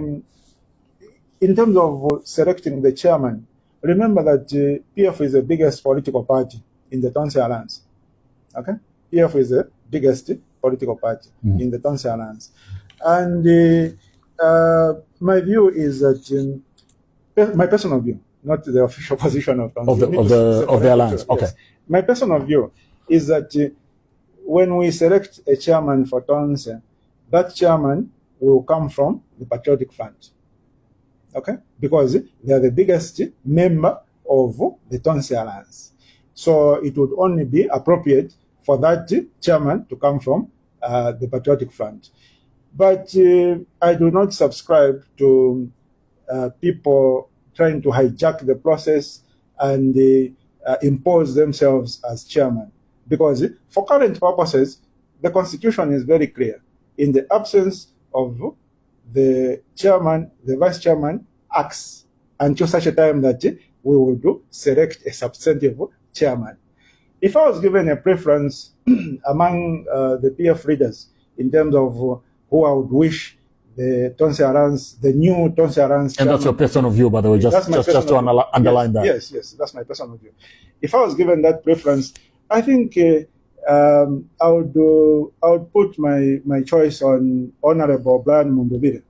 In terms of selecting the chairman, remember that PF is the biggest political party in the Tonse Alliance. Okay? PF is the biggest political party in the Tonse Alliance. And my view is that, my personal view, not the official position of Tonse. Of the alliance, okay. Yes. My personal view is that when we select a chairman for Tonse, that chairman will come from the Patriotic Front. Okay? Because they are the biggest member of the Tonse Alliance. So it would only be appropriate for that chairman to come from the Patriotic Front. But I do not subscribe to people trying to hijack the process and impose themselves as chairman. Because for current purposes, the Constitution is very clear. In the absence of the chairman, the vice chairman acts until such a time that we will select a substantive chairman. If I was given a preference among the PF leaders in terms of who I would wish the Tonse Alliance, the new Tonse Alliance chairman. And that's your personal view, by the way, just to underline that. Yes, that's my personal view. If I was given that preference, I think I would put my choice on Honorable Brian Mundubire.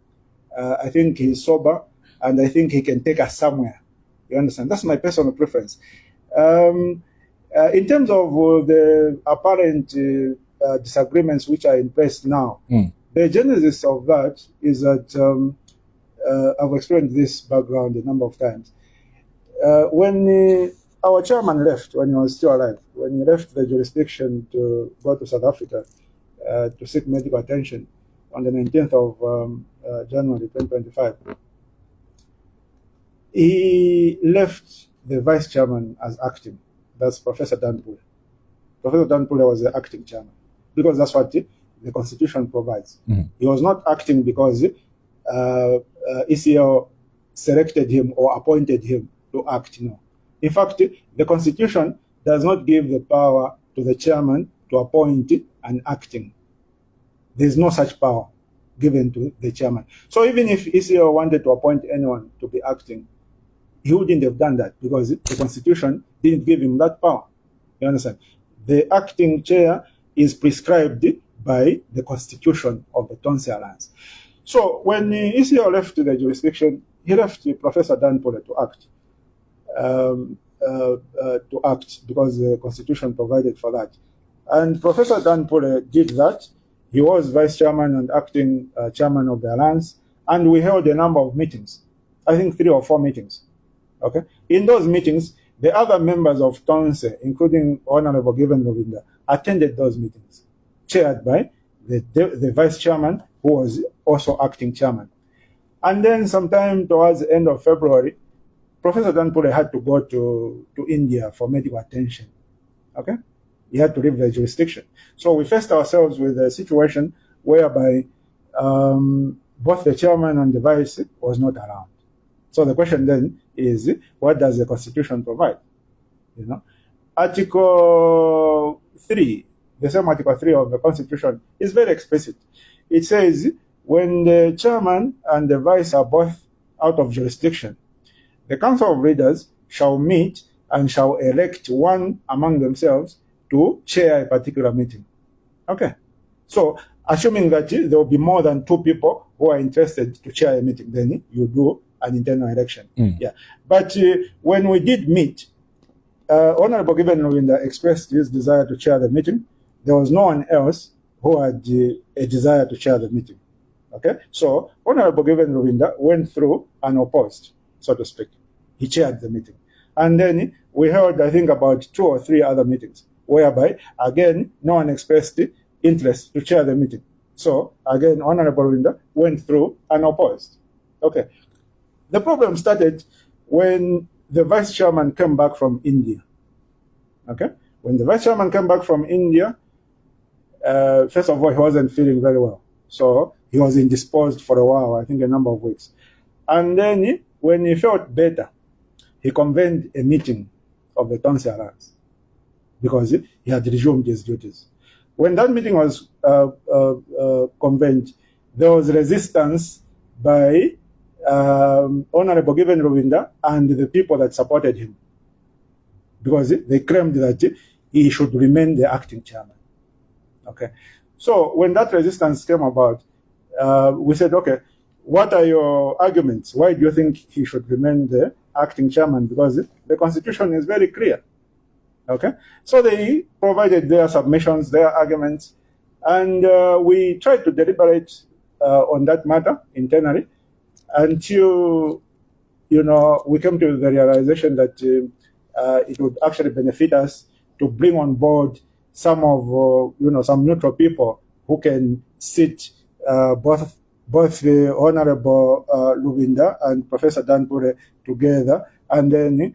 I think he's sober, and I think he can take us somewhere. You understand? That's my personal preference. In terms of the apparent disagreements which are in place now, the genesis of that is that I've explained this background a number of times. When our chairman left, when he was still alive, when he left the jurisdiction to go to South Africa to seek medical attention on the 19th of January 2025, he left the vice chairman as acting. That's Professor Dan Pule. Professor Dan Pule was the acting chairman because that's what the Constitution provides. He was not acting because ECL selected him or appointed him to act. No. In fact, the Constitution does not give the power to the chairman to appoint an acting. There's no such power given to the chairman. So even if ECL wanted to appoint anyone to be acting, he wouldn't have done that because the Constitution didn't give him that power. You understand? The acting chair is prescribed by the Constitution of the Tonse Alliance. So when ECL left the jurisdiction, he left Professor Dan Pule to act. Because the Constitution provided for that. And Professor Dan Pule did that. He was vice chairman and acting chairman of the Alliance, and we held a number of meetings. I think 3 or 4 meetings. Okay. In those meetings, the other members of Tonse, including Honorable Given Rovinda, attended those meetings, chaired by the vice chairman, who was also acting chairman. And then sometime towards the end of February, Professor Dan Pule had to go to India for medical attention. Okay? He had to leave the jurisdiction. So we faced ourselves with a situation whereby both the chairman and the vice was not around. So the question then is, what does the Constitution provide? You know, Article 3, the same Article 3 of the Constitution is very explicit. It says, when the chairman and the vice are both out of jurisdiction, the Council of Leaders shall meet and shall elect one among themselves to chair a particular meeting. Okay. So, assuming that there will be more than 2 people who are interested to chair a meeting, then you do an internal election. Yeah. But when we did meet, Honorable Given Rovinda expressed his desire to chair the meeting. There was no one else who had a desire to chair the meeting. Okay. So, Honorable Given Rovinda went through unopposed, so to speak. He chaired the meeting. And then we held, I think, about 2 or 3 other meetings, whereby, again, no one expressed interest to chair the meeting. So, again, Honorable Rovinda went through unopposed. Okay. The problem started when the vice chairman came back from India. Okay? When the vice chairman came back from India, first of all, he wasn't feeling very well. So, he was indisposed for a while, I think a number of weeks. And then, when he felt better, he convened a meeting of the Tonse Alliance because he had resumed his duties. When that meeting was convened, there was resistance by Honorable Given Ruvinda and the people that supported him, because they claimed that he should remain the acting chairman. Okay, so when that resistance came about, we said, okay, what are your arguments? Why do you think he should remain the acting chairman? Because the constitution is very clear. Okay, so they provided their submissions, their arguments, and we tried to deliberate on that matter internally until, we came to the realization that it would actually benefit us to bring on board some of, some neutral people who can sit both the Honorable Luvinda and Professor Danpure together, and then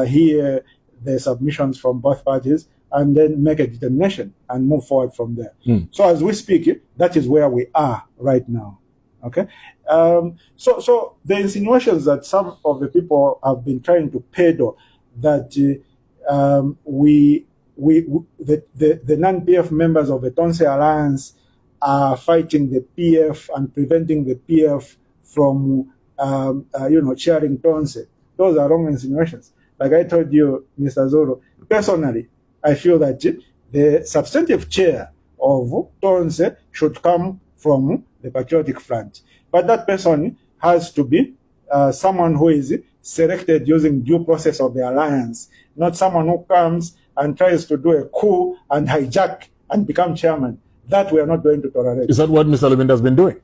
hear the submissions from both parties, and then make a determination and move forward from there. So as we speak, that is where we are right now. Okay, so the insinuations that some of the people have been trying to peddle that the non-PF members of the Tonse Alliance are fighting the PF and preventing the PF from chairing Tonse. Those are wrong insinuations. Like I told you, Mr. Zoro, personally, I feel that the substantive chair of Tonse should come from the Patriotic Front. But that person has to be someone who is selected using due process of the alliance, not someone who comes and tries to do a coup and hijack and become chairman. That we are not going to tolerate. Is that what Mr. Luvinda has been doing?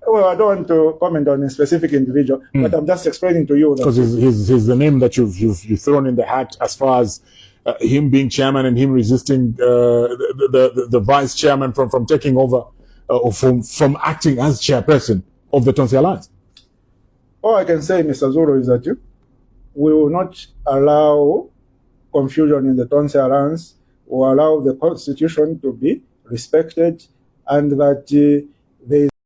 Well, I don't want to comment on a specific individual, but I'm just explaining to you that because he's the name that you've thrown in the hat as far as him being chairman and him resisting the vice chairman from taking over or from acting as chairperson of the Tonse Alliance. All I can say, Mr. Zuro, is that we will not allow confusion in the Tonse Alliance. We will allow the constitution to be respected, and that there is